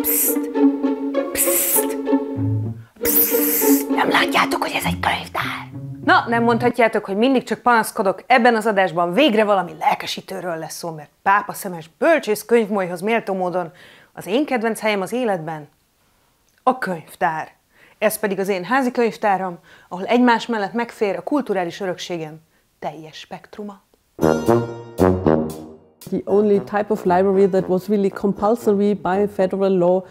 Pszt, pszt, pszt. Nem látjátok, hogy ez egy könyvtár? Na, nem mondhatjátok, hogy mindig csak panaszkodok, ebben az adásban végre valami lelkesítőről lesz szó, mert pápa szemes bölcsész könyvmolyhoz méltó módon az én kedvenc helyem az életben a könyvtár. Ez pedig az én házi könyvtáram, ahol egymás mellett megfér a kulturális örökségem teljes spektruma. The only type of library that was really compulsory by federal law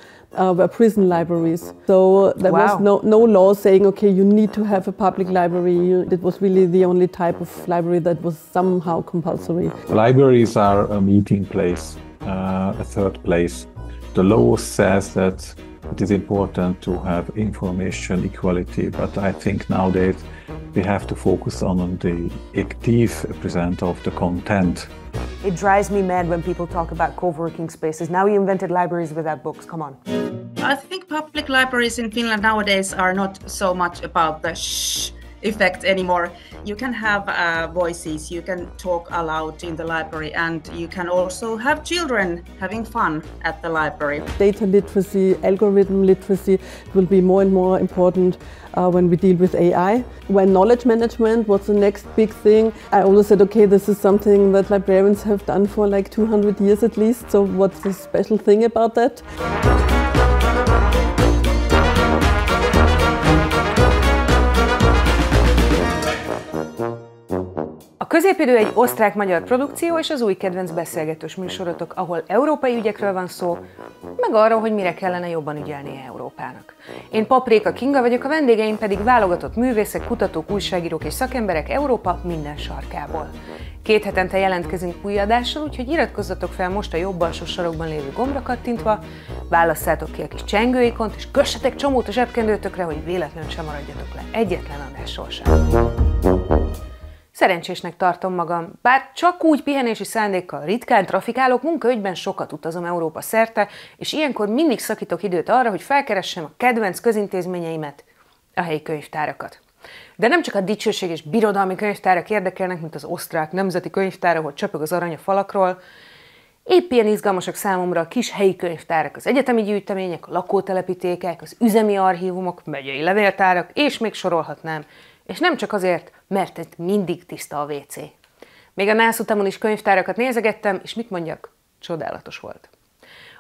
were prison libraries. So there was no law saying, okay, you need to have a public library. It was really the only type of library that was somehow compulsory. Libraries are a meeting place, a third place. The law says that it is important to have information equality, but I think nowadays we have to focus on the active present of the content. It drives me mad when people talk about co-working spaces. Now you invented libraries without books, come on. I think public libraries in Finland nowadays are not so much about the shh effect anymore. You can have voices, you can talk aloud in the library, and you can also have children having fun at the library. Data literacy, algorithm literacy will be more and more important when we deal with AI. When knowledge management was the next big thing, I always said, okay, this is something that librarians have done for like 200 years at least, so what's the special thing about that? A Középidő egy osztrák-magyar produkció és az új kedvenc beszélgetős műsorotok, ahol európai ügyekről van szó, meg arról, hogy mire kellene jobban ügyelnie Európának. Én Paprika Kinga vagyok, a vendégeim pedig válogatott művészek, kutatók, újságírók és szakemberek Európa minden sarkából. 2 hetente jelentkezünk új adással, úgyhogy iratkozzatok fel most a jobb alsó sarokban lévő gombra kattintva, válasszátok ki a kis csengőikont, és kössetek csomót a zsebkendőtökre, hogy véletlenül sem maradjatok le egyetlen adásról sem. Szerencsésnek tartom magam, bár csak úgy pihenési szándékkal ritkán trafikálok, munkaügyben sokat utazom Európa szerte, és ilyenkor mindig szakítok időt arra, hogy felkeressem a kedvenc közintézményeimet, a helyi könyvtárakat. De nem csak a dicsőséges birodalmi könyvtárak érdekelnek, mint az osztrák nemzeti könyvtár, ahol csöpög az arany a falakról. Épp ilyen izgalmasak számomra a kis helyi könyvtárak, az egyetemi gyűjtemények, a lakótelepítékek, az üzemi archívumok, megyei levéltárak, és még sorolhatnám. És nem csak azért, mert itt mindig tiszta a WC. Még a nász utamon is könyvtárakat nézegettem, és mit mondjak? Csodálatos volt.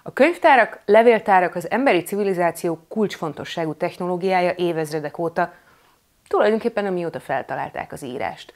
A könyvtárak, levéltárak az emberi civilizáció kulcsfontosságú technológiája évezredek óta, tulajdonképpen amióta feltalálták az írást.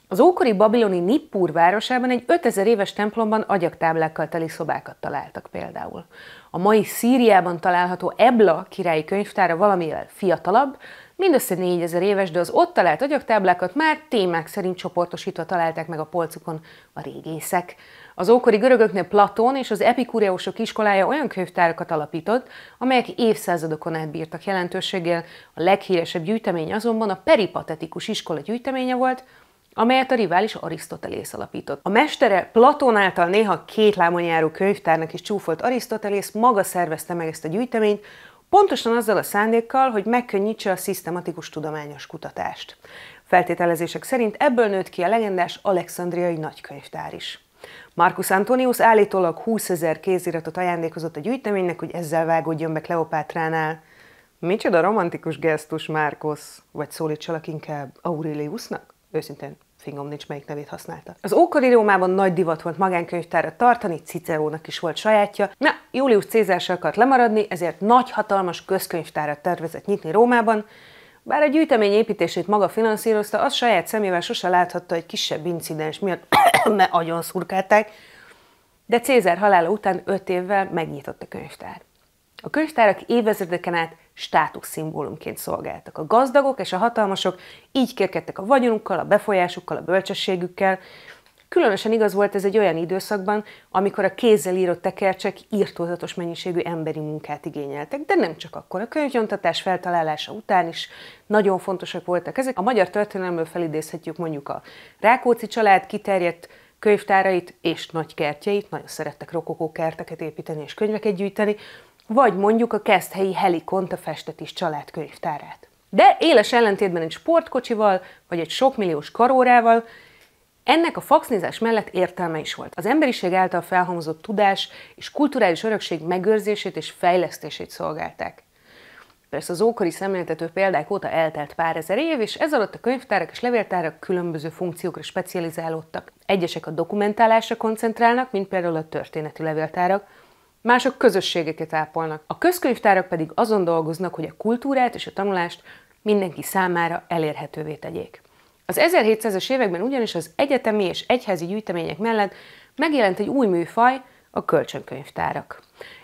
Az ókori babiloni Nippur városában egy 5000 éves templomban agyagtáblákkal teli szobákat találtak például. A mai Szíriában található Ebla királyi könyvtára valamivel fiatalabb, mindössze 4000 éves, de az ott talált agyagtáblákat már témák szerint csoportosítva találták meg a polcukon a régészek. Az ókori görögöknél Platón és az epikureusok iskolája olyan könyvtárakat alapított, amelyek évszázadokon át bírtak jelentőséggel. A leghíresebb gyűjtemény azonban a peripatetikus iskola gyűjteménye volt, amelyet a rivális Arisztotelész alapított. A mestere, Platón által néha 2 lábon járó könyvtárnak is csúfolt Arisztotelész maga szervezte meg ezt a gyűjteményt, pontosan azzal a szándékkal, hogy megkönnyítse a szisztematikus tudományos kutatást. Feltételezések szerint ebből nőtt ki a legendás alexandriai nagykönyvtár is. Marcus Antonius állítólag 20 000 kéziratot ajándékozott a gyűjteménynek, hogy ezzel vágódjon be Kleopátránál. Micsoda romantikus gesztus, Marcus, vagy szólítsalak inkább Aureliusnak? Őszintén fingom nincs, melyik nevét használta. Az ókori Rómában nagy divat volt magánkönyvtárat tartani, Cicerónak is volt sajátja. Na, Julius Cézár se akart lemaradni, ezért nagy, hatalmas közkönyvtárat tervezett nyitni Rómában. Bár a gyűjtemény építését maga finanszírozta, az saját szemével sose láthatta egy kisebb incidens miatt, mert agyon szurkálták, de Cézár halála után 5 évvel megnyitott a könyvtár. A könyvtárak évezredeken át státusz szimbólumként szolgáltak. A gazdagok és a hatalmasok így kérkedtek a vagyonukkal, a befolyásukkal, a bölcsességükkel. Különösen igaz volt ez egy olyan időszakban, amikor a kézzel írott tekercsek irtózatos mennyiségű emberi munkát igényeltek, de nem csak akkor. A könyvnyomtatás feltalálása után is nagyon fontosak voltak ezek. A magyar történelemből felidézhetjük mondjuk a Rákóczi család kiterjedt könyvtárait és nagy kertjeit, nagyon szerettek rokokó kerteket építeni és könyveket gyűjteni, vagy mondjuk a keszthelyi Helikonta Festetis család könyvtárát. De éles ellentétben egy sportkocsival, vagy egy sokmilliós karórával Ennek a faxnizás mellett értelme is volt. Az emberiség által felhalmozott tudás és kulturális örökség megőrzését és fejlesztését szolgálták. Persze az ókori szemléltető példák óta eltelt pár ezer év, és ez alatt a könyvtárak és levéltárak különböző funkciókra specializálódtak. Egyesek a dokumentálásra koncentrálnak, mint például a történeti levéltárak, mások közösségeket ápolnak. A közkönyvtárak pedig azon dolgoznak, hogy a kultúrát és a tanulást mindenki számára elérhetővé tegyék. Az 1700-es években ugyanis az egyetemi és egyházi gyűjtemények mellett megjelent egy új műfaj, a kölcsönkönyvtárak.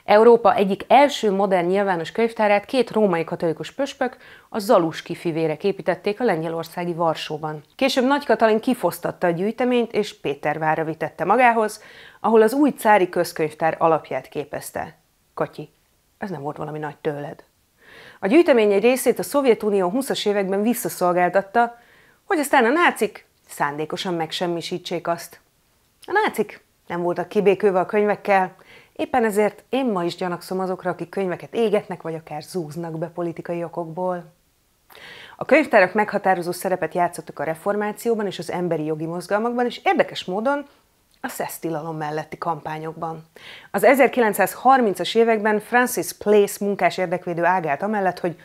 Európa egyik első modern nyilvános könyvtárát két római katolikus püspök, a Zaluski fivérek építették a lengyelországi Varsóban. Később Nagy Katalin kifosztatta a gyűjteményt és Pétervárra vitette magához, ahol az új cári közkönyvtár alapját képezte. Katyi, ez nem volt valami nagy tőled. A gyűjtemény egy részét a Szovjetunió 20-as években visszaszolgáltatta, hogy aztán a nácik szándékosan megsemmisítsék azt. A nácik nem voltak kibékülve a könyvekkel, éppen ezért én ma is gyanakszom azokra, akik könyveket égetnek, vagy akár zúznak be politikai okokból. A könyvtárak meghatározó szerepet játszottak a reformációban és az emberi jogi mozgalmakban, és érdekes módon a szesztilalom melletti kampányokban. Az 1930-as években Francis Place munkás érdekvédő ágált amellett, hogy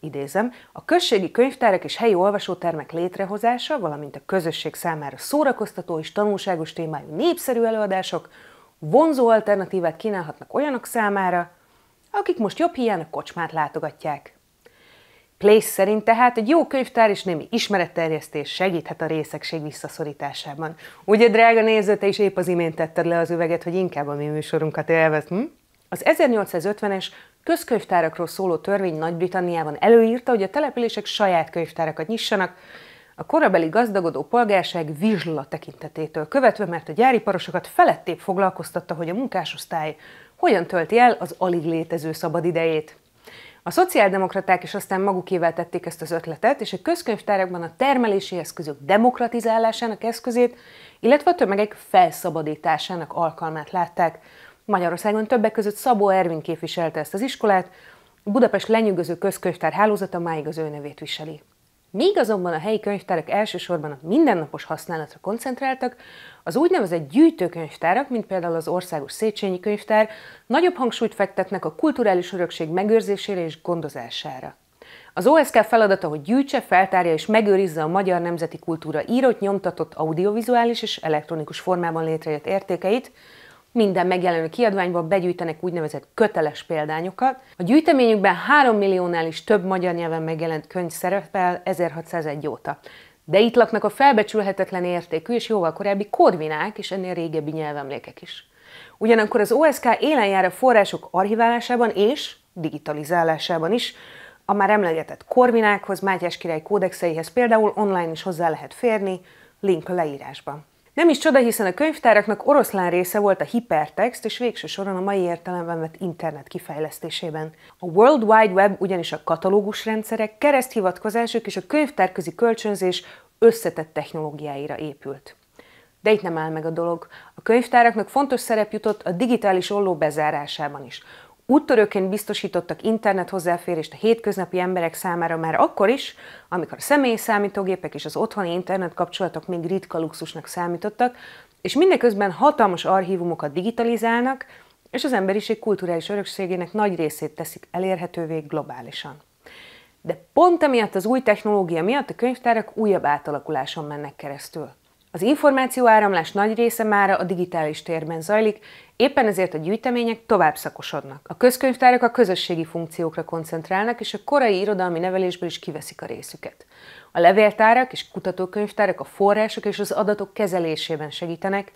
idézem, a községi könyvtárak és helyi olvasótermek létrehozása, valamint a közösség számára szórakoztató és tanulságos témájú népszerű előadások vonzó alternatívát kínálhatnak olyanok számára, akik most jobb hiány a kocsmát látogatják. Place szerint tehát egy jó könyvtár és némi ismeretterjesztés segíthet a részegség visszaszorításában. Ugye, drága néző, te is épp az imént tetted le az üveget, hogy inkább a mi műsorunkat élvezd, Az 1850-es közkönyvtárakról szóló törvény Nagy-Britanniában előírta, hogy a települések saját könyvtárakat nyissanak, a korabeli gazdagodó polgárság vizsla tekintetétől követve, mert a gyáriparosokat felettébb foglalkoztatta, hogy a munkásosztály hogyan tölti el az alig létező szabadidejét. A szociáldemokraták is aztán magukével tették ezt az ötletet, és a közkönyvtárakban a termelési eszközök demokratizálásának eszközét, illetve a tömegek felszabadításának alkalmát látták. Magyarországon többek között Szabó Ervin képviselte ezt az iskolát, a Budapest lenyűgöző közkönyvtár hálózata máig az ő nevét viseli. Míg azonban a helyi könyvtárak elsősorban a mindennapos használatra koncentráltak, az úgynevezett gyűjtőkönyvtárak, mint például az Országos Széchenyi Könyvtár, nagyobb hangsúlyt fektetnek a kulturális örökség megőrzésére és gondozására. Az OSK feladata, hogy gyűjtse, feltárja és megőrizze a magyar nemzeti kultúra írott, nyomtatott, audiovizuális és elektronikus formában létrejött értékeit. Minden megjelenő kiadványban begyűjtenek úgynevezett köteles példányokat. A gyűjteményükben 3 milliónál is több magyar nyelven megjelent könyv szerepel 1601 óta. De itt laknak a felbecsülhetetlen értékű és jóval korábbi korvinák és ennél régebbi nyelvemlékek is. Ugyanakkor az OSK élen jár a források archiválásában és digitalizálásában is. A már emlegetett korvinákhoz, Mátyás király kódexeihez például online is hozzá lehet férni, link a leírásban. Nem is csoda, hiszen a könyvtáraknak oroszlán része volt a hipertext és végső soron a mai értelemben vett internet kifejlesztésében. A World Wide Web ugyanis a katalógusrendszerek, kereszthivatkozások és a könyvtárközi kölcsönzés összetett technológiáira épült. De itt nem áll meg a dolog. A könyvtáraknak fontos szerep jutott a digitális olló bezárásában is. Úttörőként biztosítottak internet hozzáférést a hétköznapi emberek számára már akkor is, amikor a személyi számítógépek és az otthoni internet kapcsolatok még ritka luxusnak számítottak, és mindeközben hatalmas archívumokat digitalizálnak, és az emberiség kulturális örökségének nagy részét teszik elérhetővé globálisan. De pont emiatt az új technológia miatt a könyvtárak újabb átalakuláson mennek keresztül. Az információáramlás nagy része mára a digitális térben zajlik, éppen ezért a gyűjtemények tovább szakosodnak. A közkönyvtárak a közösségi funkciókra koncentrálnak, és a korai irodalmi nevelésből is kiveszik a részüket. A levéltárak és kutatókönyvtárak a források és az adatok kezelésében segítenek.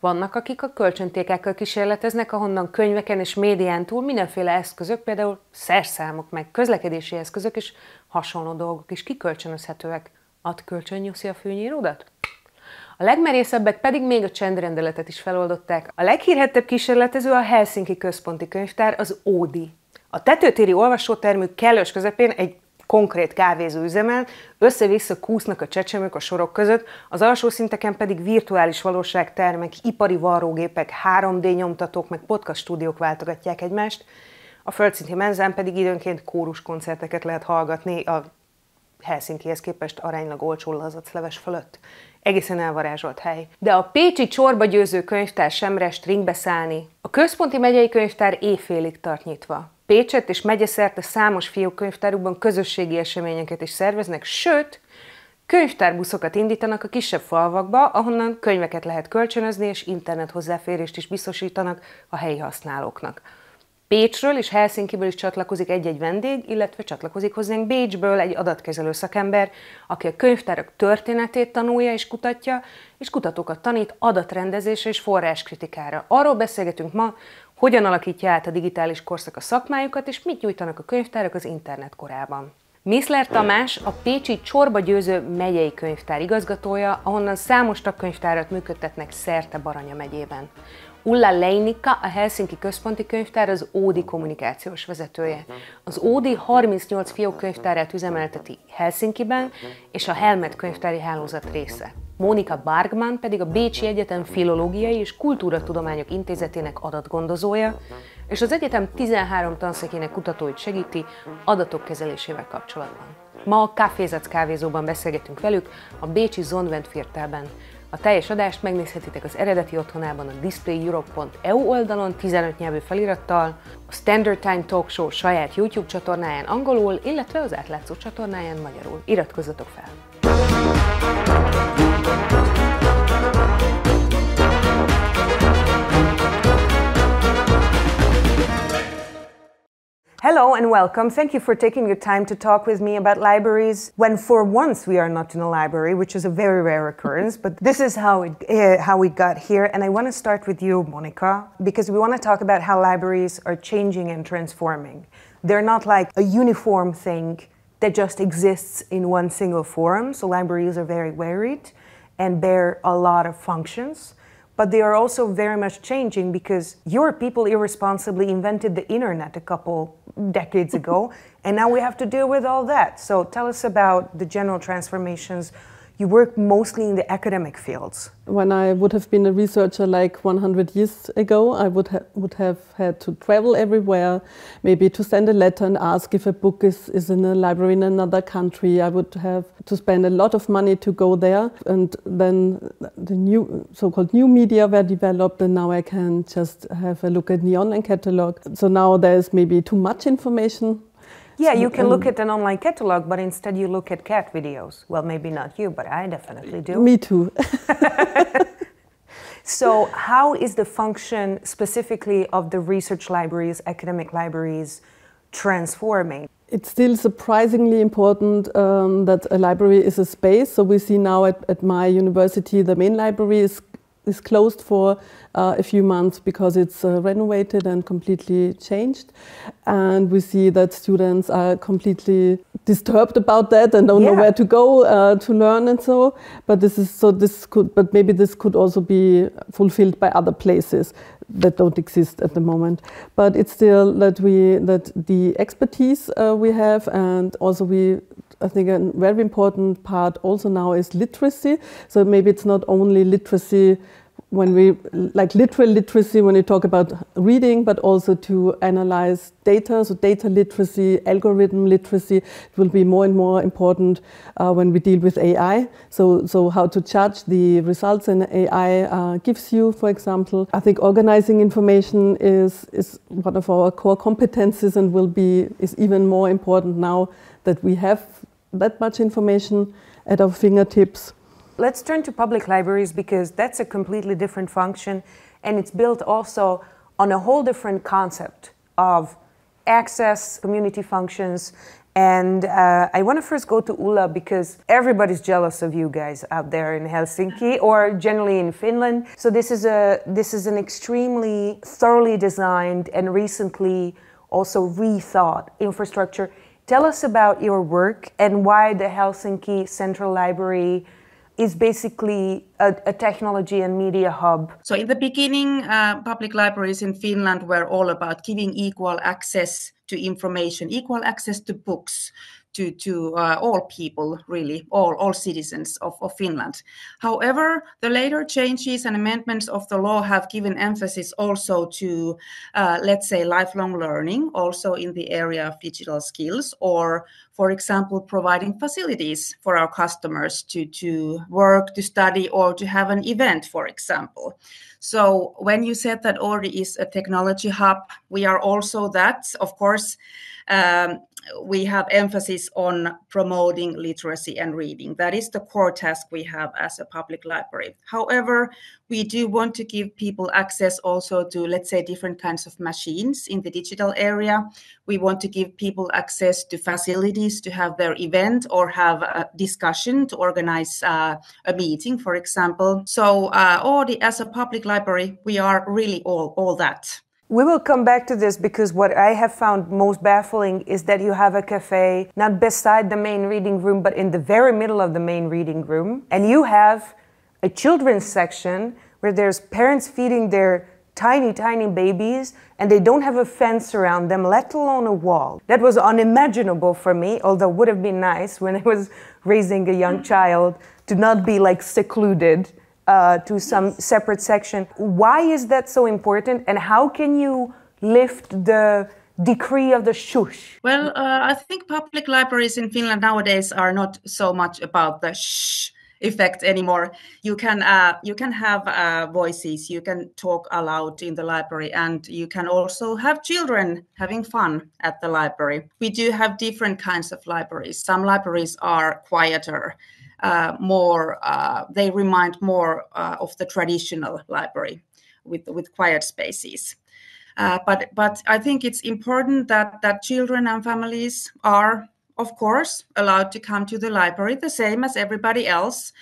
Vannak, akik a kölcsöntékákkal kísérleteznek, ahonnan könyveken és médián túl mindenféle eszközök, például szerszámok, meg közlekedési eszközök és hasonló dolgok is kikölcsönözhetőek. Add kölcsön, Nyuszi, a fűnyíródat? A legmerészebbek pedig még a csendrendeletet is feloldották. A leghírhettebb kísérletező a Helsinki központi könyvtár, az Oodi. A tetőtéri olvasótermű kellős közepén egy konkrét kávézó üzemel, össze-vissza kúsznak a csecsemők a sorok között, az alsó szinteken pedig virtuális valóságtermek, ipari varrógépek, 3D nyomtatók, meg podcast stúdiók váltogatják egymást. A földszinti menzán pedig időnként kóruskoncerteket lehet hallgatni a Helsinkihez képest aránylag olcsó lazacleves fölött. Egészen elvarázsolt hely. De a pécsi Csorba Győző Könyvtár sem rest ringbe szállni. A központi megyei könyvtár éjfélig tart nyitva. Pécsett és megyeszerte számos fiókkönyvtárukban közösségi eseményeket is szerveznek, sőt, könyvtárbuszokat indítanak a kisebb falvakba, ahonnan könyveket lehet kölcsönözni, és internet hozzáférést is biztosítanak a helyi használóknak. Pécsről és Helsinkiből is csatlakozik egy-egy vendég, illetve csatlakozik hozzánk Bécsből egy adatkezelő szakember, aki a könyvtárak történetét tanulja és kutatja, és kutatókat tanít adatrendezésre és forráskritikára. Arról beszélgetünk ma, hogyan alakítja át a digitális korszak a szakmájukat, és mit nyújtanak a könyvtárak az internet korában. Mészler Tamás a pécsi Csorba Győző Megyei Könyvtár igazgatója, ahonnan számos tagkönyvtárat működtetnek szerte Baranya megyében. Ulla Leinikka, a Helsinki Központi Könyvtár az Oodi kommunikációs vezetője. Az Oodi 38 fiókkönyvtárát üzemelteti Helsinkiben, és a Helmet könyvtári hálózat része. Mónika Bargman pedig a Bécsi Egyetem Filológiai és Kultúratudományok Intézetének adatgondozója, és az egyetem 13 tanszékének kutatóit segíti adatok kezelésével kapcsolatban. Ma a Kávézac kávézóban beszélgetünk velük a bécsi Zonventviertelben. A teljes adást megnézhetitek az eredeti otthonában a displayeurope.eu oldalon 15 nyelvű felirattal, a Standard Time Talk Show saját YouTube csatornáján angolul, illetve az átlátszó csatornáján magyarul. Iratkozzatok fel! Hello and welcome. Thank you for taking your time to talk with me about libraries when for once we are not in a library, which is a very rare occurrence, but this is how we got here. And I want to start with you, Monika, because we want to talk about how libraries are changing and transforming. They're not like a uniform thing that just exists in one single forum. So libraries are very varied and bear a lot of functions. But they are also very much changing because your people irresponsibly invented the internet a couple decades ago, and now we have to deal with all that. So tell us about the general transformations. You work mostly in the academic fields. When I would have been a researcher like 100 years ago, I would have had to travel everywhere, maybe to send a letter and ask if a book is in a library in another country. I would have to spend a lot of money to go there. And then the so-called new media were developed, and now I can just have a look at the online catalog. So now there's maybe too much information. Yeah, you can look at an online catalog, but instead you look at cat videos. Well, maybe not you, but I definitely do. Me too. So how is the function specifically of the research libraries, academic libraries, transforming? It's still surprisingly important that a library is a space. So we see now at my university, the main library is closed for a few months because it's renovated and completely changed, and we see that students are completely disturbed about that and don't know where to go to learn and so. But maybe this could also be fulfilled by other places that don't exist at the moment. But it's still that the expertise we have, and also I think a very important part also now is literacy. So maybe it's not only literacy when we like literal literacy when you talk about reading, but also to analyze data. So data literacy, algorithm literacy will be more and more important when we deal with AI. So how to judge the results an AI gives you, for example. I think organizing information is one of our core competencies and is even more important now that we have that much information at our fingertips. Let's turn to public libraries because that's a completely different function, and it's built also on a whole different concept of access, community functions. And I want to first go to Ulla because everybody's jealous of you guys out there in Helsinki or generally in Finland. So this is an extremely thoroughly designed and recently also rethought infrastructure. Tell us about your work and why the Helsinki Central Library is basically a technology and media hub. So in the beginning, public libraries in Finland were all about giving equal access to information, equal access to books to all people, really, all citizens of Finland. However, the later changes and amendments of the law have given emphasis also to, let's say, lifelong learning, also in the area of digital skills, or, for example, providing facilities for our customers to work, to study, or to have an event, for example. So when you said that Oodi is a technology hub, we are also that. Of course, we have emphasis on promoting literacy and reading. That is the core task we have as a public library. However, we do want to give people access also to, let's say, different kinds of machines in the digital area. We want to give people access to facilities to have their event or have a discussion, to organize a meeting, for example. So Oodi, as a public library, we are really all that. We will come back to this because what I have found most baffling is that you have a cafe not beside the main reading room, but in the very middle of the main reading room. And you have a children's section where there's parents feeding their tiny, tiny babies and they don't have a fence around them, let alone a wall. That was unimaginable for me, although it would have been nice when I was raising a young child to not be like secluded to some separate section. Why is that so important, and how can you lift the decree of the shush? Well, I think public libraries in Finland nowadays are not so much about the shh effect anymore. You can have voices, you can talk aloud in the library, and you can also have children having fun at the library. We do have different kinds of libraries. Some libraries are quieter, they remind more of the traditional library with quiet spaces. But I think it's important that children and families are, of course, allowed to come to the library the same as everybody else.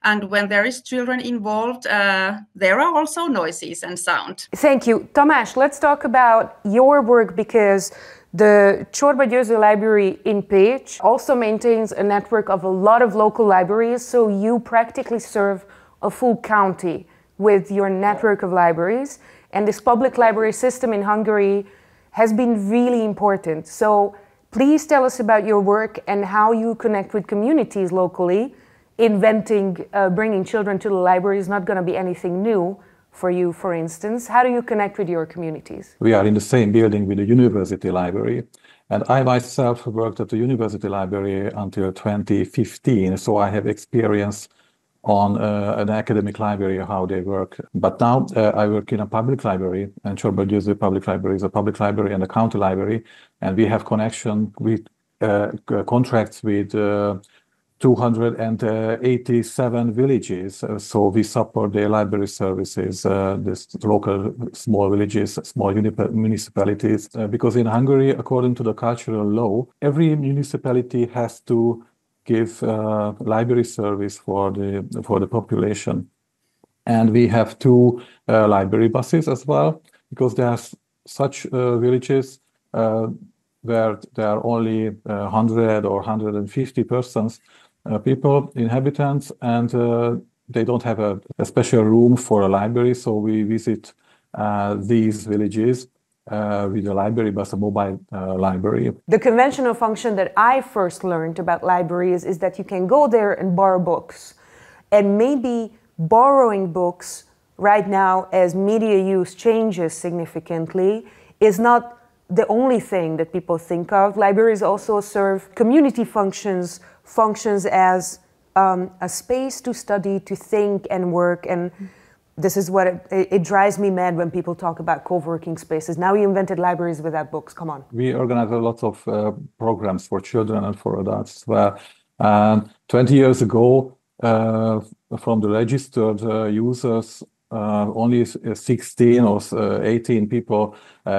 And when there is children involved, there are also noises and sound. Thank you. Tamás, let's talk about your work, because the Csorba Győző Library in Pécs also maintains a network of a lot of local libraries, so you practically serve a full county with your network of libraries. And this public library system in Hungary has been really important. So please tell us about your work and how you connect with communities locally. Bringing children to the library is not going to be anything new for you, for instance. How do you connect with your communities? We are in the same building with the university library, and I myself worked at the university library until 2015, so I have experience on an academic library, how they work. But now I work in a public library, and Csorba Győző Public Library is a public library and a county library, and we have connection with contracts with 287 villages, so we support their library services, this local small villages, small municipalities, because in Hungary, according to the cultural law, every municipality has to give library service for the population. And we have two library buses as well, because there are such villages where there are only 100 or 150 persons, inhabitants, and they don't have a special room for a library, so we visit these villages with a library bus, a mobile library. The conventional function that I first learned about libraries is that you can go there and borrow books. And maybe borrowing books right now, as media use changes significantly, is not the only thing that people think of. Libraries also serve community functions as a space to study, to think and work. And this is what it drives me mad when people talk about co-working spaces. Now you invented libraries without books. Come on. We organize a lot of programs for children and for adults. 20 years ago, from the registered users, only 16 or 18 people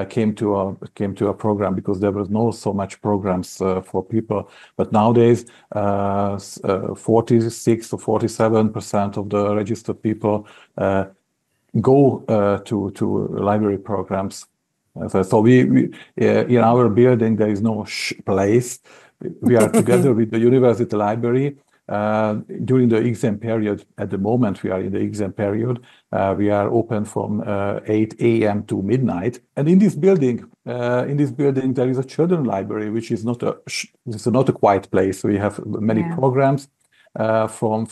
came to a program, because there was no so much programs for people. But nowadays, 46 or 47% of the registered people go to library programs. So we in our building there is no place. We are together with the university library. during the exam period, at the moment we are in the exam period, we are open from 8 a.m. to midnight. And in this building, there is a children's library, which is not a quiet place. We have many programs from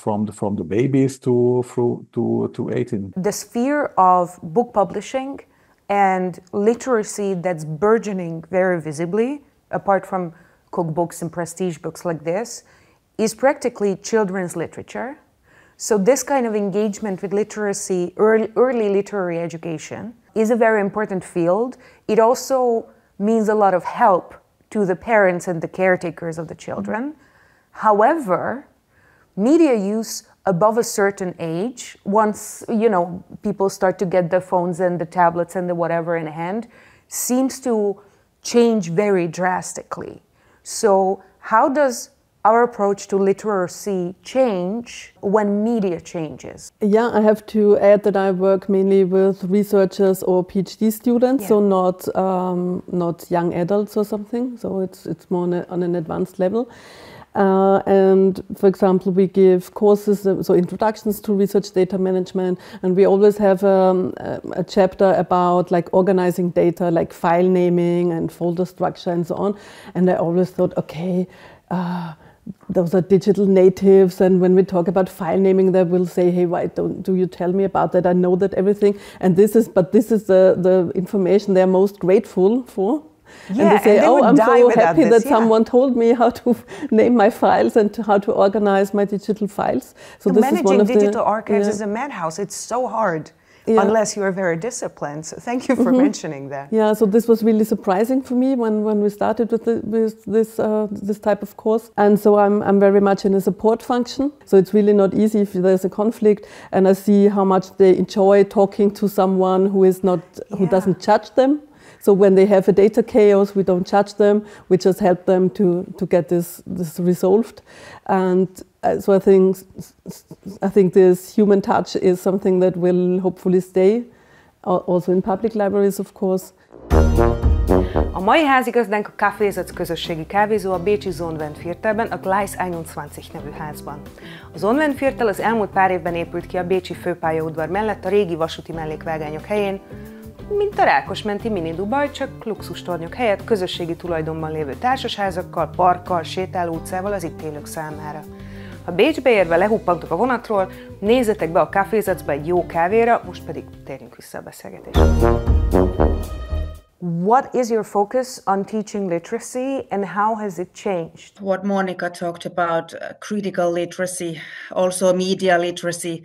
the babies to 18. The sphere of book publishing and literacy that's burgeoning very visibly, apart from cookbooks and prestige books like this, is practically children's literature. So this kind of engagement with literacy, early literary education, is a very important field. It also means a lot of help to the parents and the caretakers of the children. However, media use above a certain age, once people start to get the phones and the tablets and the whatever in hand, seems to change very drastically. So how does our approach to literacy change when media changes? Yeah, I have to add that I work mainly with researchers or PhD students, so not young adults or something. So it's more on an advanced level. And for example, we give courses, so introductions to research data management, and we always have a chapter about like organizing data, like file naming and folder structure and so on. And I always thought, okay, those are digital natives, and when we talk about file naming, they will say, hey, why do you tell me about that? I know that everything. And this is the information they're most grateful for. Yeah, and they say, and I'm so happy that yeah. someone told me how to name my files and how to organize my digital files. So this managing is one of digital archives is a madhouse. It's so hard. Unless you are very disciplined. So thank you for mentioning that. Yeah, so this was really surprising for me when we started with this type of course. And so I'm very much in a support function. So it's really not easy if there's a conflict. And I see how much they enjoy talking to someone who doesn't judge them. So when they have a data chaos, we don't judge them. We just help them to get this resolved. And so I think this human touch is something that will hopefully stay, also in public libraries, of course. A mai házigazdánk a Kávézac közösségi kávézó a bécsi Zonventviertelben, a Gleis 21 nevű házban. A Zonventviertel az elmúlt pár évben épült ki a bécsi főpályaudvar mellett a régi vasúti mellékvágányok helyén, mint a Rákosmenti mini Dubaj, csak luxustornyok helyett közösségi tulajdonban lévő társasházakkal, parkkal, sétáló utcával az itt élők számára. Ha Bécsbe érve lehuppantok a vonatról, nézzetek be a Kávézacba egy jó kávéra, most pedig térjünk vissza a beszélgetésre. What is your focus on teaching literacy and how has it changed? What Monica talked about, critical literacy, also media literacy,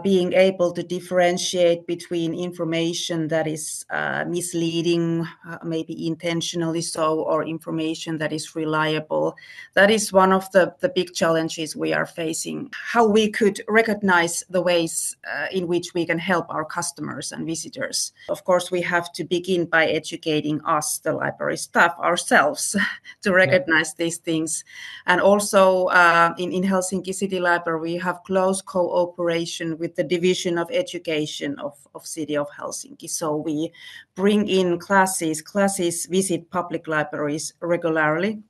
being able to differentiate between information that is misleading, maybe intentionally so, or information that is reliable. That is one of the big challenges we are facing. How we could recognize the ways in which we can help our customers and visitors. Of course, we have to begin by educating us, the library staff, ourselves to recognize these things. And also in Helsinki City Library, we have close cooperation with the Division of Education of City of Helsinki. So we bring in classes visit public libraries regularly.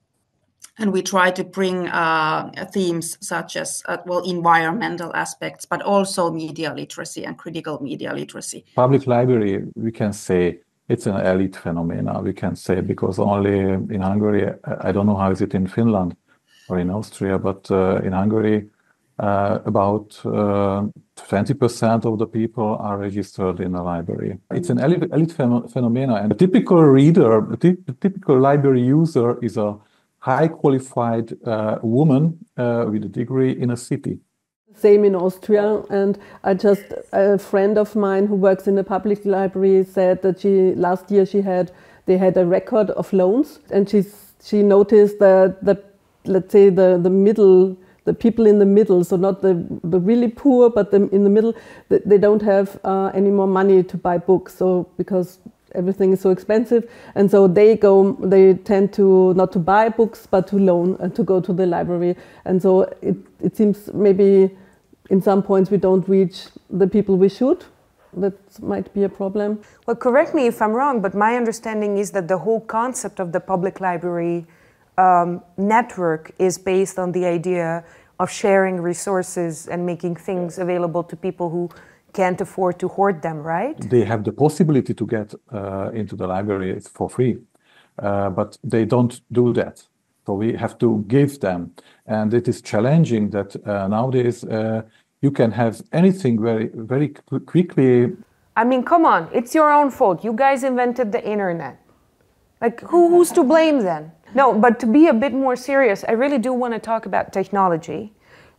And we try to bring themes such as, environmental aspects, but also media literacy and critical media literacy. Public library, we can say, it's an elite phenomena, we can say, because only in Hungary, I don't know how is it in Finland or in Austria, but in Hungary, about 20% of the people are registered in a library. It's an elite phenomena, and a typical reader, a typical library user is a high qualified woman with a degree in a city. Same in Austria, and a friend of mine who works in a public library said that last year they had a record of loans, and she noticed that let's say the people in the middle, so not the really poor, but in the middle, they don't have any more money to buy books. So because everything is so expensive, and so they tend to not to buy books, but to loan and to go to the library. And so it seems maybe in some points we don't reach the people we should. That might be a problem. Well, correct me if I'm wrong, but my understanding is that the whole concept of the public library network is based on the idea of sharing resources and making things available to people who can't afford to hoard them, right? They have the possibility to get into the library for free, but they don't do that. So we have to give them. And it is challenging that nowadays you can have anything very, very quickly. I mean, come on, it's your own fault. You guys invented the internet. Like, who's to blame then? No, but to be a bit more serious, I really do want to talk about technology,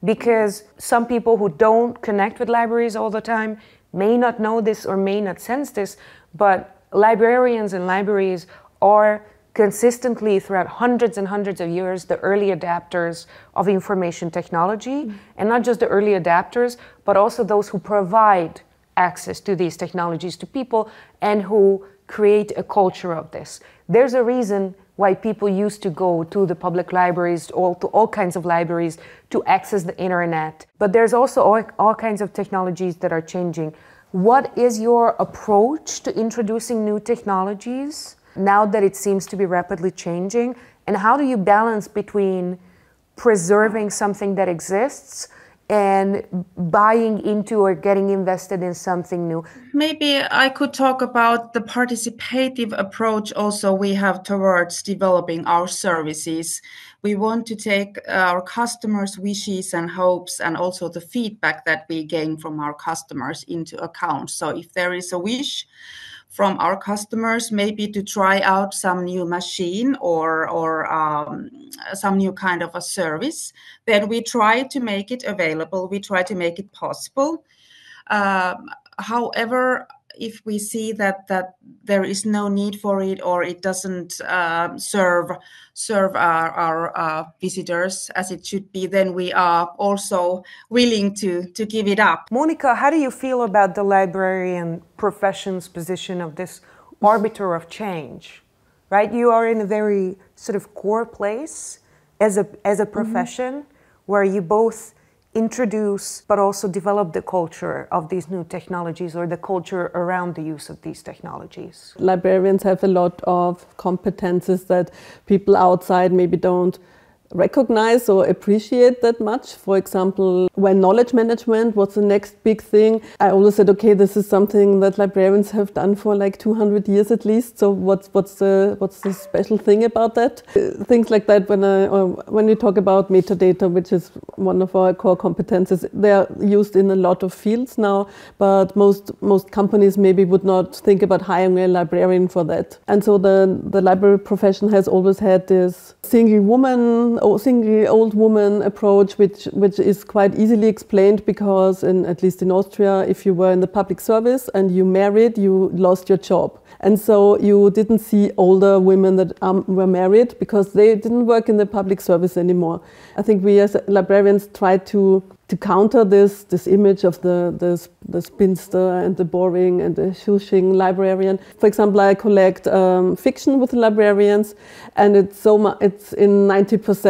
because some people who don't connect with libraries all the time may not know this or may not sense this, but librarians and libraries are consistently throughout hundreds and hundreds of years the early adapters of information technology, and not just the early adapters, but also those who provide access to these technologies to people and who create a culture of this. There's a reason why people used to go to the public libraries, to all kinds of libraries, to access the internet. But there's also all kinds of technologies that are changing. What is your approach to introducing new technologies now that it seems to be rapidly changing? And how do you balance between preserving something that exists and buying into or getting invested in something new? Maybe I could talk about the participative approach also we have towards developing our services. We want to take our customers' wishes and hopes and also the feedback that we gain from our customers into account. So if there is a wish from our customers, maybe to try out some new machine or some new kind of a service, then we try to make it available. We try to make it possible. However, if we see that there is no need for it or it doesn't serve our visitors as it should be, then we are also willing to give it up. Monica, how do you feel about the librarian profession's position of this arbiter of change? Right, you are in a very sort of core place as a profession where you both introduce but also develop the culture of these new technologies or the culture around the use of these technologies. Librarians have a lot of competences that people outside maybe don't recognize or appreciate that much. For example, when knowledge management was the next big thing, I always said, okay, this is something that librarians have done for like 200 years at least. So what's the special thing about that? Things like that. When we talk about metadata, which is one of our core competences, they are used in a lot of fields now, but most companies maybe would not think about hiring a librarian for that. And so the library profession has always had this single old woman approach, which is quite easily explained because, at least in Austria, if you were in the public service and you married, you lost your job. And so you didn't see older women that were married because they didn't work in the public service anymore. I think we as librarians try to counter this image of the spinster and the boring and the shushing librarian. For example, I collect fiction with librarians, and it's in 90%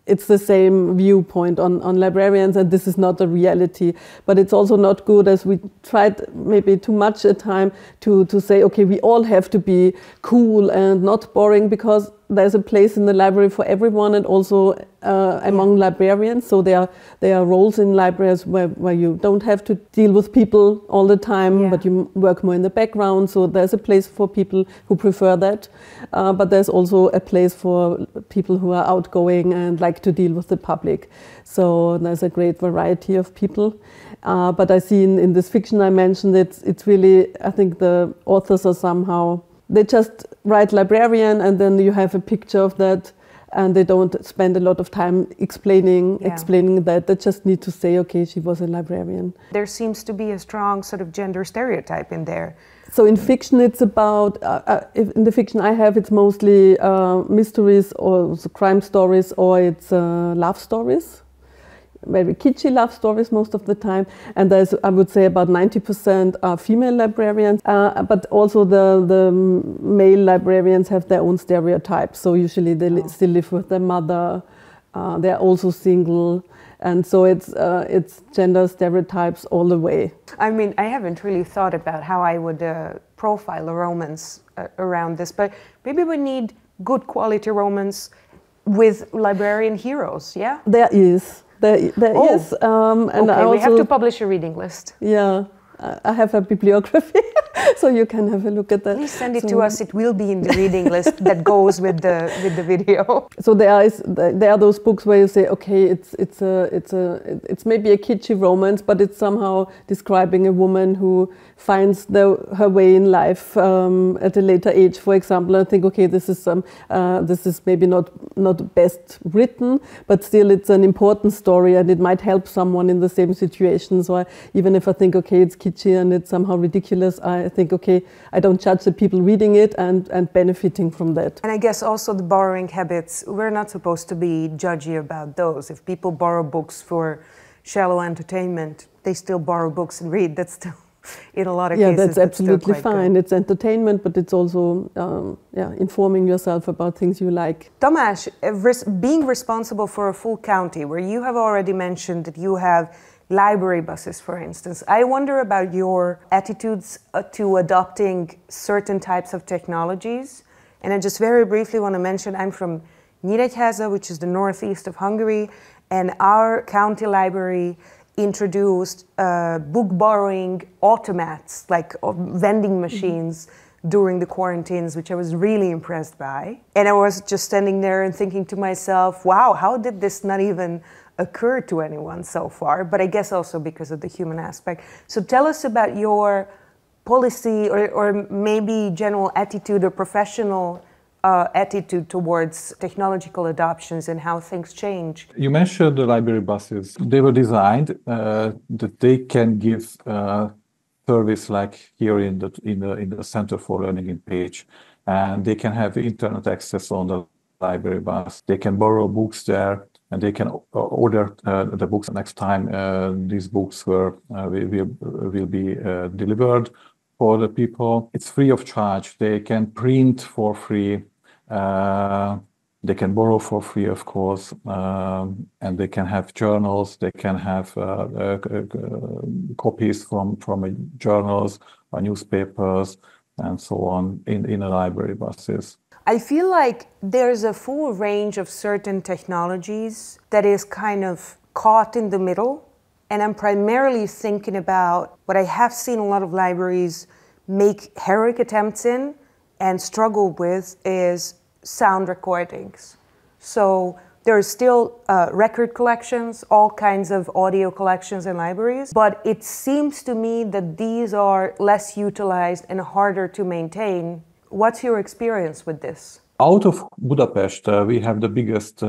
it's the same viewpoint on librarians, and this is not the reality. But it's also not good, as we tried maybe too much at time to say, okay, we all have to be cool and not boring, because there's a place in the library for everyone, and also among librarians. So there are roles in libraries where you don't have to deal with people all the time, but you work more in the background. So there's a place for people who prefer that. But there's also a place for people who are outgoing and like to deal with the public. So there's a great variety of people. But I see in this fiction I mentioned, it's really, I think the authors are somehow, they just write librarian and then you have a picture of that, and they don't spend a lot of time explaining that. They just need to say, okay, she was a librarian. There seems to be a strong sort of gender stereotype in there. So in fiction it's about, in the fiction I have, it's mostly mysteries or crime stories, or it's love stories. Very kitschy love stories most of the time, and there's, I would say, about 90% are female librarians, but also the male librarians have their own stereotypes. So usually they still live with their mother, they're also single, and so it's gender stereotypes all the way. I mean, I haven't really thought about how I would profile a romance around this, but maybe we need good quality romance with librarian heroes, yeah? There is. There is. And okay, I also, we have to publish a reading list. Yeah, I have a bibliography, so you can have a look at that. Please send it to us. It will be in the reading list that goes with the video. So there are those books where you say, okay, it's maybe a kitschy romance, but it's somehow describing a woman who finds her way in life at a later age. For example, I think, okay, this is maybe not best written, but still it's an important story, and it might help someone in the same situation. So even if I think, okay, it's kitschy and it's somehow ridiculous, I think, okay, I don't judge the people reading it and benefiting from that. And I guess also the borrowing habits, we're not supposed to be judgy about those. If people borrow books for shallow entertainment, they still borrow books and read. That's still, in a lot of cases, that's absolutely fine. Good. It's entertainment, but it's also informing yourself about things you like. Tamás, being responsible for a full county, where you have already mentioned that you have library buses, for instance, I wonder about your attitudes to adopting certain types of technologies. And I just very briefly want to mention, I'm from Nyíregyháza, which is the northeast of Hungary, and our county library introduced book borrowing automats, like vending machines, during the quarantines, which I was really impressed by. And I was just standing there and thinking to myself, wow, how did this not even occur to anyone so far? But I guess also because of the human aspect. So tell us about your policy or maybe general attitude or professional attitude towards technological adoptions and how things change. You mentioned the library buses. They were designed that they can give service like here in the Center for Learning in Pécs, and they can have internet access on the library bus. They can borrow books there, and they can order the books next time these books will be delivered for the people. It's free of charge. They can print for free. They can borrow for free, of course, and they can have journals. They can have copies from journals or newspapers and so on in the library buses. I feel like there's a full range of certain technologies that is kind of caught in the middle. And I'm primarily thinking about what I have seen a lot of libraries make heroic attempts in and struggle with is sound recordings. So there are still record collections, all kinds of audio collections in libraries, but it seems to me that these are less utilized and harder to maintain. What's your experience with this? Out of Budapest, we have the biggest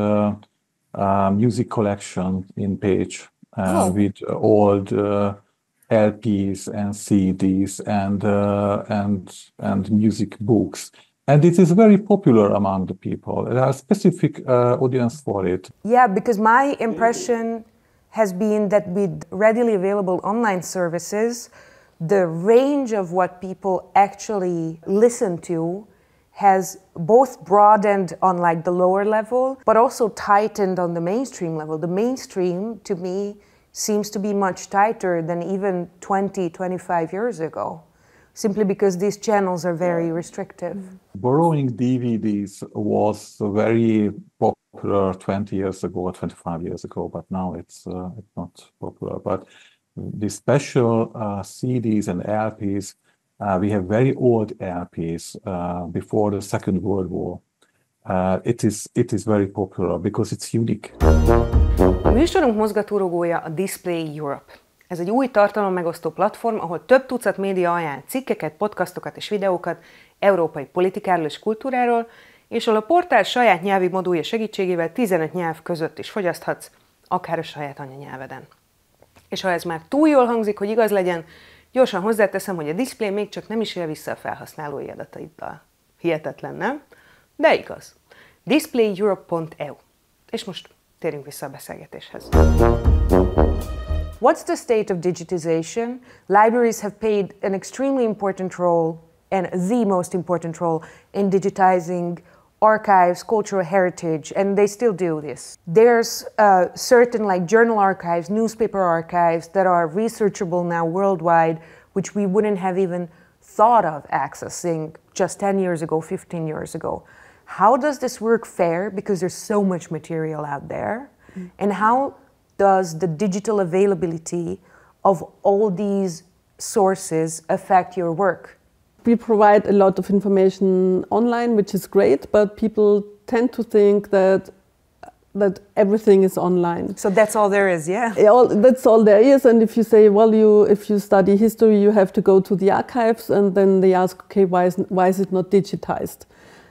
music collection in Pécs with old LPs and CDs and music books. And it is very popular among the people. There are specific audience for it. Yeah, because my impression has been that with readily available online services, the range of what people actually listen to has both broadened on like the lower level, but also tightened on the mainstream level. The mainstream, to me, seems to be much tighter than even 20, 25 years ago, simply because these channels are very restrictive. Borrowing DVDs was very popular 20 years ago or 25 years ago, but now it's not popular. But the special CDs and LPs, we have very old LPs before the Second World War. It is very popular because it's unique. A műsorunk mozgatórugója a Display Europe. Ez egy új tartalommegosztó platform, ahol több tucat média ajánl cikkeket, podcastokat és videókat európai politikáról és kultúráról, és ahol a portál saját nyelvi modulja segítségével 15 nyelv között is fogyaszthatsz, akár a saját anyanyelveden. És ha ez már túl jól hangzik, hogy igaz legyen, gyorsan hozzáteszem, hogy a Display még csak nem is él vissza a felhasználói adataiddal. Hihetetlen, nem? De igaz. displayeurope.eu. És most térjünk vissza a beszélgetéshez. What's the state of digitization? Libraries have played an extremely important role, and the most important role, in digitizing archives, cultural heritage, and they still do this. There's certain like journal archives, newspaper archives that are researchable now worldwide, which we wouldn't have even thought of accessing just 10 years ago, 15 years ago. how does this work fair, because there's so much material out there, and how does the digital availability of all these sources affect your work? We provide a lot of information online, which is great, but people tend to think that everything is online. So that's all there is, yeah? That's all there is. And if you say, well, if you study history, you have to go to the archives, and then they ask, okay, why is it not digitized?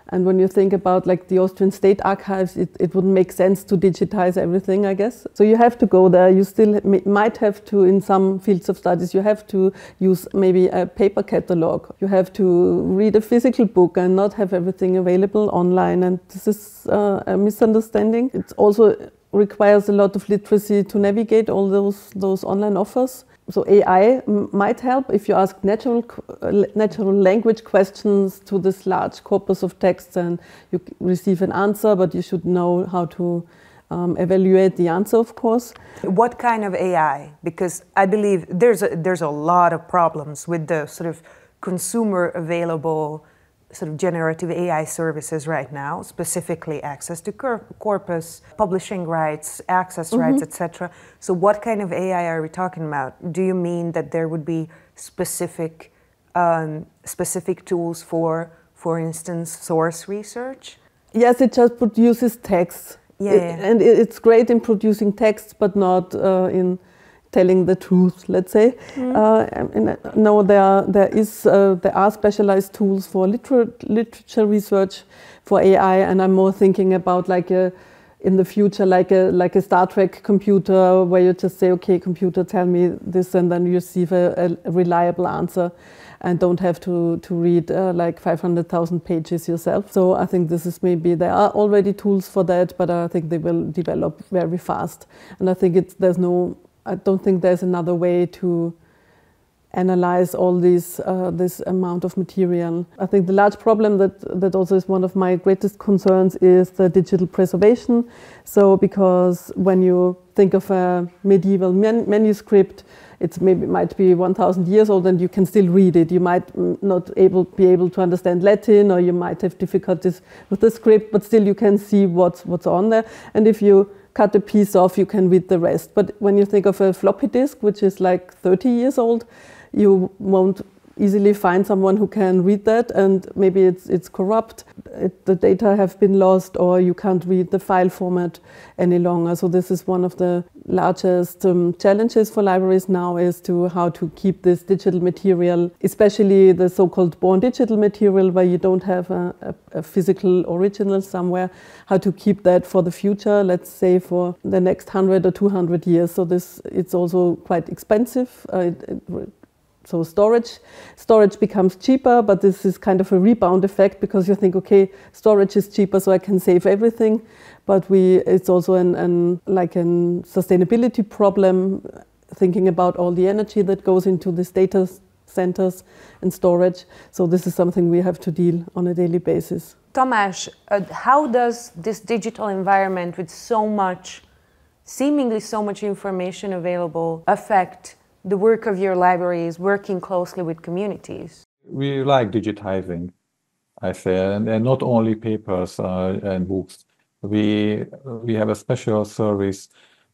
And when you think about like the Austrian State Archives, it wouldn't make sense to digitize everything, I guess. So you have to go there. You still might have to, in some fields of studies, you have to use maybe a paper catalog. You have to read a physical book and not have everything available online. And this is a misunderstanding. It also requires a lot of literacy to navigate all those online offers. So AI might help if you ask natural language questions to this large corpus of text, and you receive an answer, but you should know how to evaluate the answer, of course. What kind of AI? Because I believe there's a lot of problems with the sort of consumer available sort of generative AI services right now, specifically access to corpus, publishing rights, access rights, etc. So what kind of AI are we talking about? Do you mean that there would be specific tools for instance, source research? Yes, it just produces text. And it's great in producing text, but not in telling the truth, let's say. No, there are specialized tools for literature research for AI, and I'm more thinking about in the future like a Star Trek computer, where you just say, okay, computer, tell me this, and then you receive a reliable answer and don't have to read like 500,000 pages yourself. So I think this is maybe, there are already tools for that, but I think they will develop very fast. And I think I don't think there's another way to analyze all this amount of material. I think the large problem that also is one of my greatest concerns is the digital preservation. So because when you think of a medieval manuscript, might be 1,000 years old and you can still read it. You might not be able to understand Latin, or you might have difficulties with the script, but still you can see what's on there. And if you cut a piece off, you can read the rest. But when you think of a floppy disk, which is like 30 years old, you won't easily find someone who can read that, and maybe it's corrupt. The data have been lost, or you can't read the file format any longer. So this is one of the largest challenges for libraries now, is how to keep this digital material, especially the so-called born digital material, where you don't have a physical original somewhere, how to keep that for the future, let's say for the next 100 or 200 years. So it's also quite expensive. So storage becomes cheaper, but this is kind of a rebound effect, because you think, okay, storage is cheaper, so I can save everything. But it's also like a sustainability problem, thinking about all the energy that goes into these data centers and storage. So this is something we have to deal on a daily basis. Tamás, how does this digital environment with seemingly so much information available, affect the work of your libraries, working closely with communities? We like digitizing, I say, and not only papers and books. We have a special service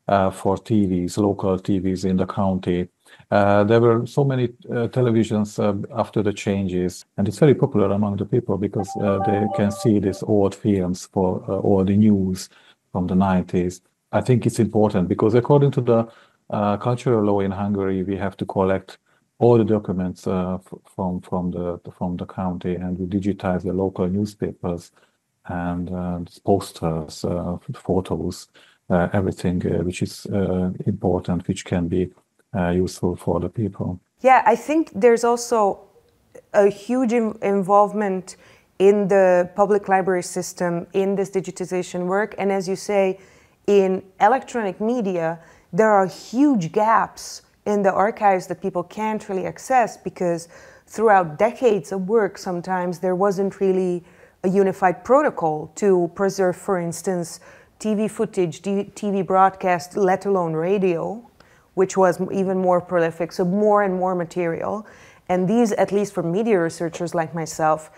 for TVs, local TVs in the county. There were so many televisions after the changes, and it's very popular among the people, because they can see these old films for all the news from the 90s. I think it's important, because according to the cultural law in Hungary, we have to collect all the documents from the county, and we digitize the local newspapers and posters, photos, everything which is important, which can be useful for the people. Yeah, I think there's also a huge involvement in the public library system in this digitization work, and as you say, in electronic media, there are huge gaps in the archives that people can't really access, because throughout decades of work, sometimes there wasn't really a unified protocol to preserve, for instance, TV footage, TV broadcast, let alone radio, which was even more prolific, so more and more material. And these, at least for media researchers like myself,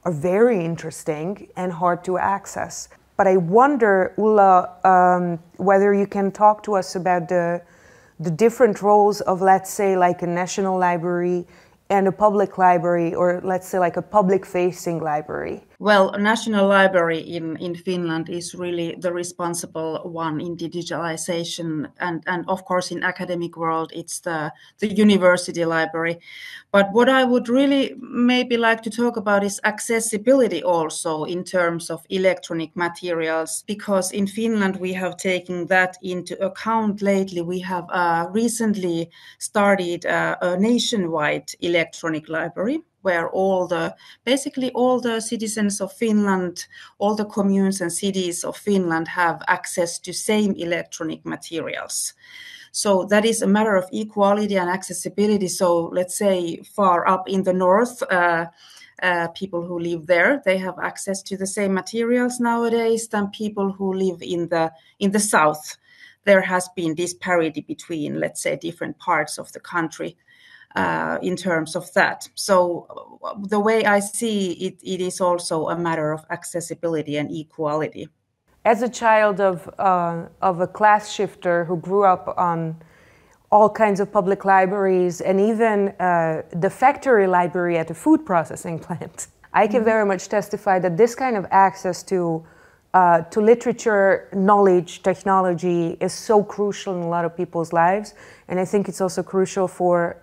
are very interesting and hard to access. But I wonder, Ulla, whether you can talk to us about the different roles of, let's say, like a national library and a public library, or let's say like a public-facing library. Well, a national library in Finland is really the responsible one in digitalization, and of course in academic world it's the university library. But what I would really maybe like to talk about is accessibility also in terms of electronic materials, because in Finland we have taken that into account lately. We have recently started a nationwide electronic library, where basically all the citizens of Finland, all the communes and cities of Finland have access to same electronic materials. So that is a matter of equality and accessibility. So let's say far up in the north, people who live there, they have access to the same materials nowadays than people who live in the south. There has been disparity between, let's say, different parts of the country. In terms of that. So the way I see it, it is also a matter of accessibility and equality. As a child of a class shifter who grew up on all kinds of public libraries and even the factory library at a food processing plant, I can very much testify that this kind of access to literature, knowledge, technology is so crucial in a lot of people's lives, and I think it's also crucial for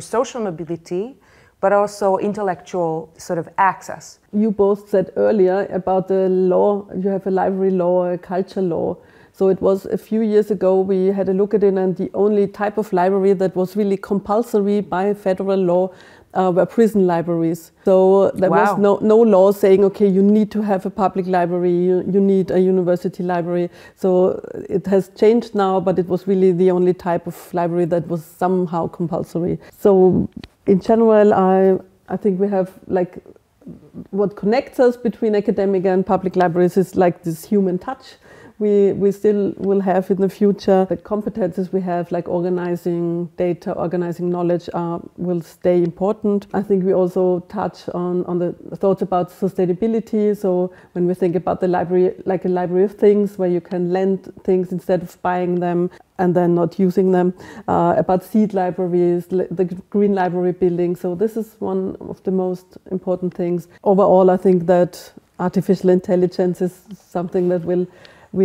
social mobility, but also intellectual sort of access. You both said earlier about the law. You have a library law, a culture law. So it was a few years ago we had a look at it, and the only type of library that was really compulsory by federal law were prison libraries. So there was no law saying, okay, you need to have a public library, you need a university library. So it has changed now, but it was really the only type of library that was somehow compulsory. So in general, I think we have like what connects us between academic and public libraries is like this human touch. We still will have in the future the competences we have, like organizing data, organizing knowledge, will stay important. I think we also touch on the thoughts about sustainability. So when we think about the library, like a library of things, where you can lend things instead of buying them and then not using them, about seed libraries, the green library building. So this is one of the most important things. Overall, I think that artificial intelligence is something that we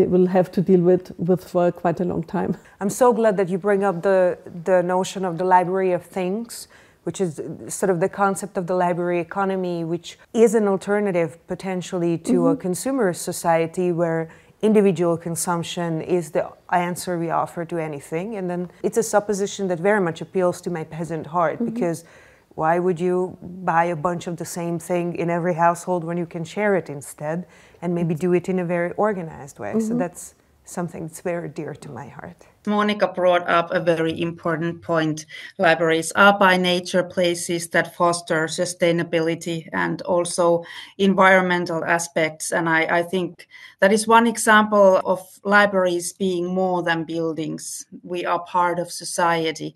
will have to deal with for quite a long time. I'm so glad that you bring up the notion of the library of things, which is sort of the concept of the library economy, which is an alternative potentially to a consumer society where individual consumption is the answer we offer to anything. And then it's a supposition that very much appeals to my peasant heart, because why would you buy a bunch of the same thing in every household when you can share it instead and maybe do it in a very organized way? So that's something that's very dear to my heart. Monica brought up a very important point. Libraries are by nature places that foster sustainability and also environmental aspects. And I think that is one example of libraries being more than buildings. We are part of society.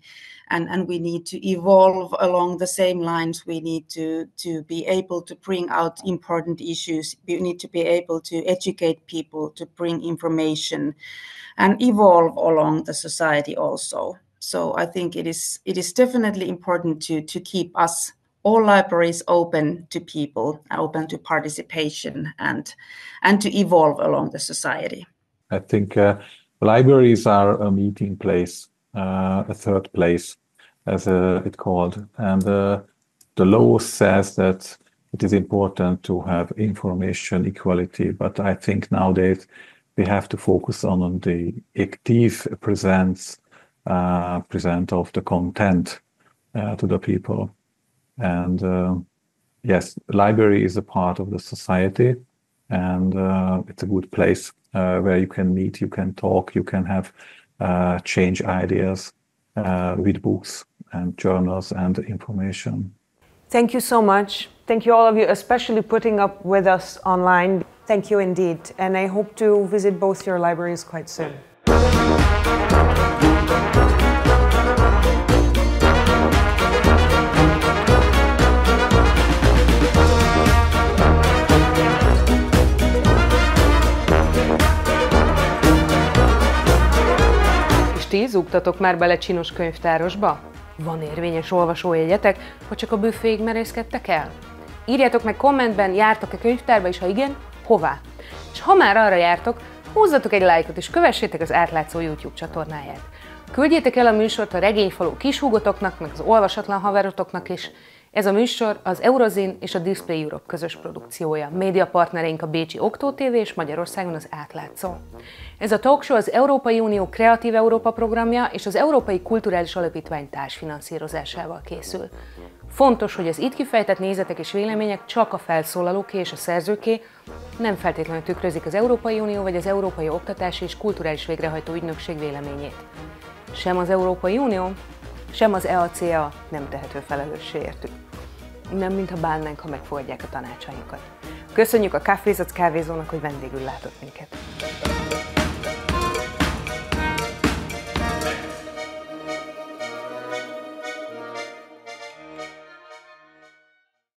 And we need to evolve along the same lines. We need to be able to bring out important issues. We need to be able to educate people, to bring information and evolve along the society also. So I think it is definitely important to keep us, all libraries, open to people, open to participation and to evolve along the society. I think libraries are a meeting place, a third place, as it's called. And the law says that it is important to have information equality, but I think nowadays we have to focus on the active present of the content to the people. And yes, library is a part of the society, and it's a good place where you can meet, you can talk, you can have change ideas with books and journals and information. Thank you so much. Thank you all of you, especially putting up with us online. Thank you indeed. And I hope to visit both your libraries quite soon. Ti zúgtatok már bele csinos könyvtárosba? Van érvényes olvasójegyetek, vagy csak a büféig merészkedtek el? Írjátok meg kommentben, jártok-e könyvtárba, és ha igen, hová? És ha már arra jártok, húzzatok egy lájkot, és kövessétek az átlátszó YouTube csatornáját. Küldjétek el a műsort a regényfalú kishúgotoknak, meg az olvasatlan haverotoknak is. Ez a műsor az Eurozin és a Display Europe közös produkciója. Médiapartnereink a bécsi Októ TV és Magyarországon az Átlátszó. Ez a talkshow az Európai Unió Kreatív Európa programja és az Európai Kulturális Alapítvány társfinanszírozásával készül. Fontos, hogy az itt kifejtett nézetek és vélemények csak a felszólalóké és a szerzőké, nem feltétlenül tükrözik az Európai Unió vagy az Európai Oktatási és Kulturális Végrehajtó Ügynökség véleményét. Sem az Európai Unió, sem az EACA nem tehető felelőssé értük. Nem mintha bánnánk, ha megfogadják a tanácsainkat. Köszönjük a Kávézac kávézónak, hogy vendégül látott minket.